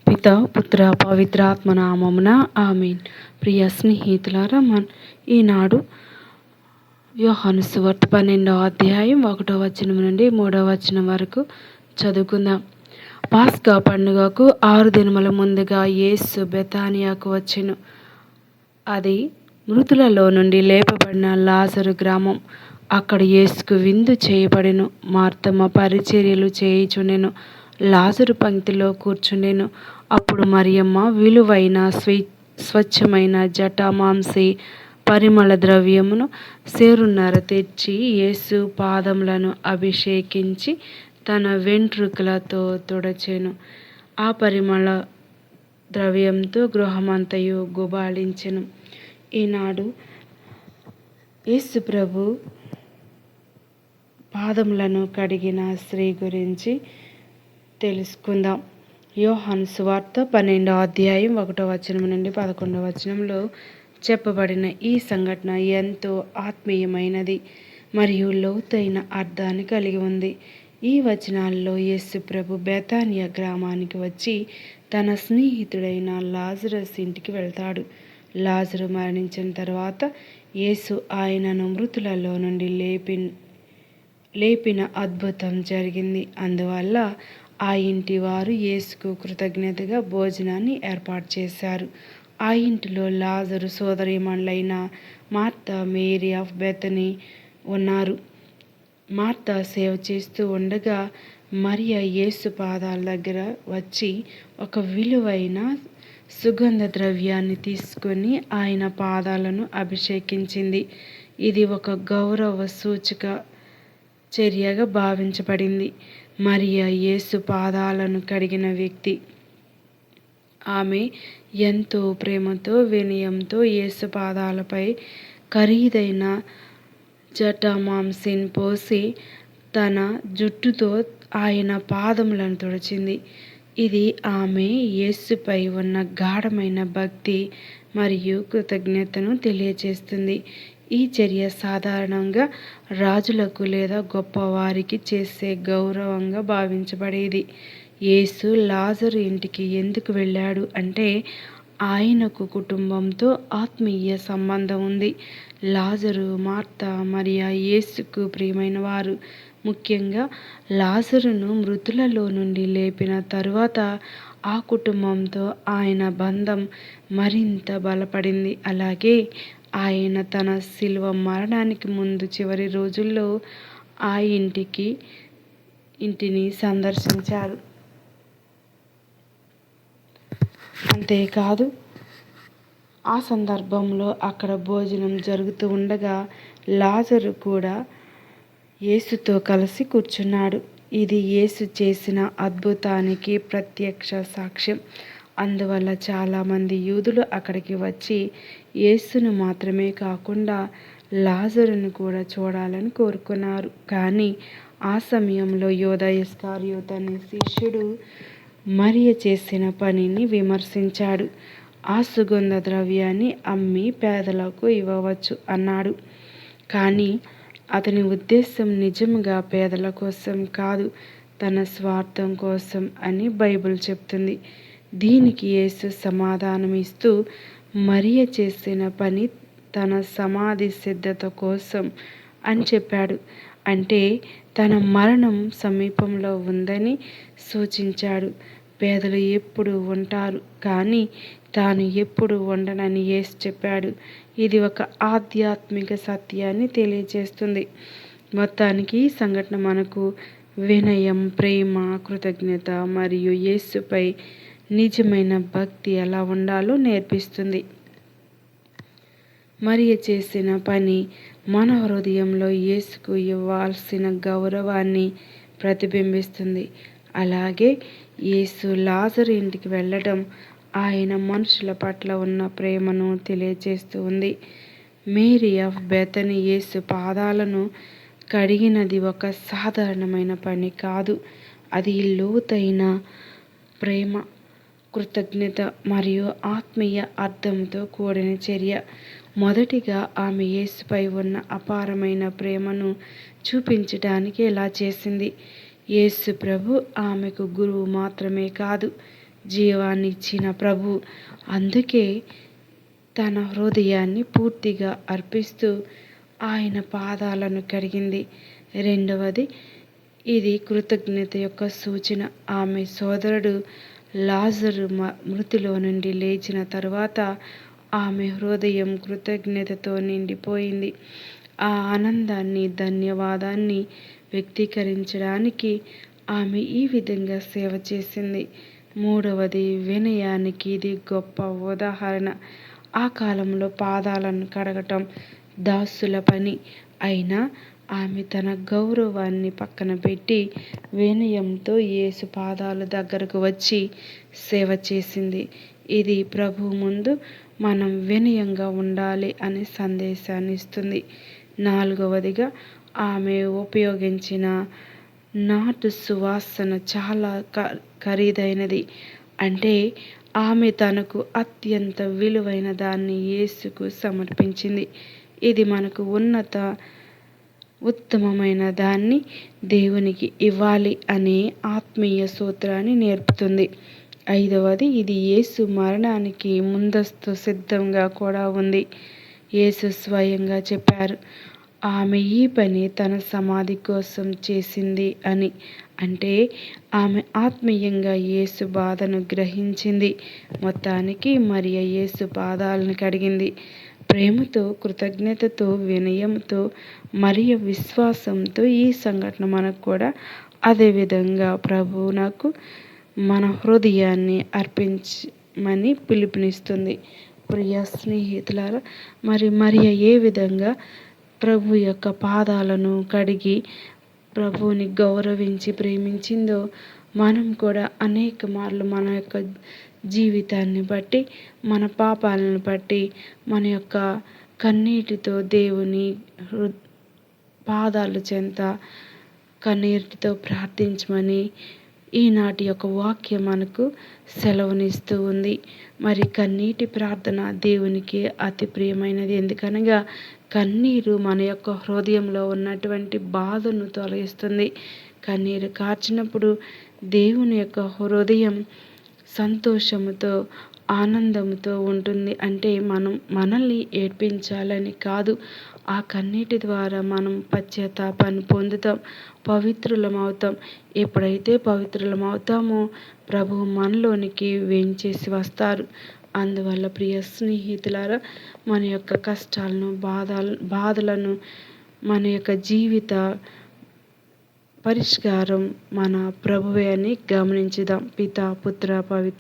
పిత పుత్ర పవిత్రాత్మ నామమున ఆమేన్. ప్రియ స్నేహితులారా, ఈనాడు యోహాను సువార్త 12వ అధ్యాయం 1వ వచనం నుండి 3వ వచనం వరకు చదువుకుందాం. పాస్కా పండుగకు 6 దినముల ముందుగా యేసు బెతానియాకు వచ్చెను. అది మృతులలో నుండి లేపబడిన లాజరు గ్రామం. అక్కడ యేసుకు విందు చేయబడెను. మార్తమ్మ పరిచర్యలు చేయుచుండెను, లాజరు పంక్తిలో కూర్చుండెను. అప్పుడు మరియమ్మ విలువైన స్వచ్ఛమైన జటామాంసి పరిమళ ద్రవ్యమును సేరున్నర తెచ్చి యేసు పాదములను అభిషేకించి తన వెంట్రుకలతో తుడచెను. ఆ పరిమళ ద్రవ్యంతో గృహమంతయు గుబాళించెను. ఈనాడు యేసు ప్రభు పాదములను కడిగిన స్త్రీ గురించి తెలుసుకుందాం. యోహాను సువార్త 12వ అధ్యాయం 1వ వచనం నుండి 11వ వచనంలో చెప్పబడిన ఈ సంఘటన ఎంతో ఆత్మీయమైనది మరియు లోతైన అర్థాన్ని కలిగి ఉంది. ఈ వచనాల్లో యేసు ప్రభు బెతానియా గ్రామానికి వచ్చి తన స్నేహితుడైన లాజరస్ ఇంటికి వెళ్తాడు. లాజరు మరణించిన తర్వాత యేసు ఆయనను మృతులలో నుండి లేపిన అద్భుతం జరిగింది. అందువల్ల ఆ ఇంటి వారు యేసుకు కృతజ్ఞతగా భోజనాన్ని ఏర్పాటు చేశారు. ఆ ఇంటిలో లాజరు సోదరీమణులైన మార్తా, మేరీ ఆఫ్ బెతనీ ఉన్నారు. మార్తా సేవ చేస్తూ ఉండగా మరియ యేసు పాదాల దగ్గర వచ్చి ఒక విలువైన సుగంధ ద్రవ్యాన్ని తీసుకొని ఆయన పాదాలను అభిషేకించింది. ఇది ఒక గౌరవ సూచక చర్యగా భావించబడింది. మరియ యేసు పాదాలను కడిగిన వ్యక్తి. ఆమె ఎంతో ప్రేమతో, వినయంతో యేసు పాదాలపై ఖరీదైన జటామాంసిని పోసి తన జుట్టుతో ఆయన పాదములను తుడిచింది. ఇది ఆమె యేసుపై ఉన్న గాఢమైన భక్తి మరియు కృతజ్ఞతను తెలియజేస్తుంది. ఈ చర్య సాధారణంగా రాజులకు లేదా గొప్పవారికి చేసే గౌరవంగా భావించబడేది. యేసు లాజరు ఇంటికి ఎందుకు వెళ్ళాడు అంటే ఆయనకు కుటుంబంతో ఆత్మీయ సంబంధం ఉంది. లాజరు, మార్తా, మరియ యేసుకు ప్రియమైన వారు. ముఖ్యంగా లాజరును మృతులలో నుండి లేపిన తరువాత ఆ కుటుంబంతో ఆయన బంధం మరింత బలపడింది. అలాగే ఆయన తన శిలువ మరణానికి ముందు చివరి రోజుల్లో ఆ ఇంటిని సందర్శించారు. అంతేకాదు, ఆ సందర్భంలో అక్కడ భోజనం జరుగుతూ ఉండగా లాజరు కూడా యేసుతో కలిసి కూర్చున్నాడు. ఇది యేసు చేసిన అద్భుతానికి ప్రత్యక్ష సాక్ష్యం. అందువల్ల చాలామంది యూదులు అక్కడికి వచ్చి యేసును మాత్రమే కాకుండా లాజరును కూడా చూడాలని కోరుకున్నారు. కానీ ఆ సమయంలో యూదా ఇస్కరియోతు అనే శిష్యుడు మరియ చేసిన పనిని విమర్శించాడు. ఆ సుగంధ ద్రవ్యాన్ని అమ్మి పేదలకు ఇవ్వవచ్చు అన్నాడు. కానీ అతని ఉద్దేశం నిజంగా పేదల కోసం కాదు, తన స్వార్థం కోసం అని బైబిల్ చెప్తుంది. దీనికి యేసు సమాధానం ఇస్తూ మరియ చేసిన పని తన సమాధి సిద్ధత కోసం అని చెప్పాడు. అంటే తన మరణం సమీపంలో ఉందని సూచించాడు. పేదలు ఎప్పుడు ఉంటారు, కానీ తాను ఎప్పుడు ఉండనని యేసు చెప్పాడు. ఇది ఒక ఆధ్యాత్మిక సత్యాన్ని తెలియజేస్తుంది. మొత్తానికి ఈ సంఘటన మనకు వినయం, ప్రేమ, కృతజ్ఞత మరియు యేసుపై నిజమైన భక్తి ఎలా ఉండాలో నేర్పిస్తుంది. మరియ చేసిన పని మన హృదయంలో యేసుకు ఇవ్వాల్సిన గౌరవాన్ని ప్రతిబింబిస్తుంది. అలాగే యేసు లాజరు ఇంటికి వెళ్ళడం ఆయన మనుషుల పట్ల ఉన్న ప్రేమను తెలియజేస్తూ ఉంది. మేరీ ఆఫ్ బెతనీ యేసు పాదాలను కడిగినది ఒక సాధారణమైన పని కాదు. అది లోతైన ప్రేమ, కృతజ్ఞత మరియు ఆత్మీయ అర్థంతో కూడిన చర్య. మొదటిగా ఆమె యేసుపై ఉన్న అపారమైన ప్రేమను చూపించడానికి ఇలా చేసింది. యేసు ప్రభు ఆమెకు గురువు మాత్రమే కాదు, జీవాన్ని ఇచ్చిన ప్రభు. అందుకే తన హృదయాన్ని పూర్తిగా అర్పిస్తూ ఆయన పాదాలను కడిగింది. రెండవది, ఇది కృతజ్ఞత యొక్క సూచన. ఆమె సోదరుడు లాజరు మృతిలో నుండి లేచిన తరువాత ఆమె హృదయం కృతజ్ఞతతో నిండిపోయింది. ఆ ఆనందాన్ని, ధన్యవాదాన్ని వ్యక్తీకరించడానికి ఆమె ఈ విధంగా సేవ చేసింది. మూడవది, వినయానికి ఇది గొప్ప ఉదాహరణ. ఆ కాలంలో పాదాలను కడగటం దాసుల పని. అయినా ఆమె తన గౌరవాన్ని పక్కన పెట్టి వినయంతో యేసు పాదాల దగ్గరకు వచ్చి సేవ చేసింది. ఇది ప్రభు ముందు మనం వినయంగా ఉండాలి అనే సందేశాన్ని ఇస్తుంది. నాలుగవదిగా, ఆమె ఉపయోగించిన నాటు సువాసన చాలా ఖరీదైనది. అంటే ఆమె తనకు అత్యంత విలువైన దాన్ని యేసుకు సమర్పించింది. ఇది మనకు ఉత్తమమైన దాన్ని దేవునికి ఇవ్వాలి అనే ఆత్మీయ సూత్రాన్ని నేర్పుతుంది. ఐదవది, ఇది యేసు మరణానికి ముందస్తు సిద్ధంగా కూడా ఉంది. యేసు స్వయంగా చెప్పారు, ఆమె ఈ పని తన సమాధి కోసం చేసింది అని. అంటే ఆమె ఆత్మీయంగా యేసు బాధను గ్రహించింది. మొత్తానికి మరియ యేసు పాదాలను కడిగింది. ప్రేమతో, కృతజ్ఞతతో, వినయంతో, మరియ విశ్వాసంతో. ఈ సంఘటన మనకు కూడా అదే విధంగా ప్రభువునకు మన హృదయాన్ని అర్పించమని పిలుపునిస్తుంది. ప్రియ స్నేహితులారా, మరియ ఏ విధంగా ప్రభు యొక్క పాదాలను కడిగి ప్రభువుని గౌరవించి ప్రేమించిందో మనం కూడా అనేక మార్లు మన యొక్క జీవితాన్ని బట్టి, మన పాపాలను బట్టి, మన యొక్క కన్నీటితో దేవుని పాదాల చెంత కన్నీటితో ప్రార్థించమని ఈనాటి యొక్క వాక్యం మనకు సెలవునిస్తూ ఉంది. మరి కన్నీటి ప్రార్థన దేవునికి అతి ప్రియమైనది. ఎందుకనగా కన్నీరు మన యొక్క హృదయంలో ఉన్నటువంటి బాధను తొలగిస్తుంది. కన్నీరు కార్చినప్పుడు దేవుని యొక్క హృదయం సంతోషముతో, ఆనందంతో ఉంటుంది. అంటే మనల్ని ఏడ్పించాలని కాదు, ఆ కన్నీటి ద్వారా మనం పశ్చాత్తాపాన్ని పొందుతాం, పవిత్రులమవుతాం. ఎప్పుడైతే పవిత్రులమవుతామో ప్రభువు మనలోనికి వేంచేసి వస్తారు. అందువల్ల ప్రియ స్నేహితులారా, మన యొక్క కష్టాలను, బాధలను, మన యొక్క జీవిత పరిష్కారం మన ప్రభువే అని గమనించుదాం. పితా, పుత్ర, పవిత్ర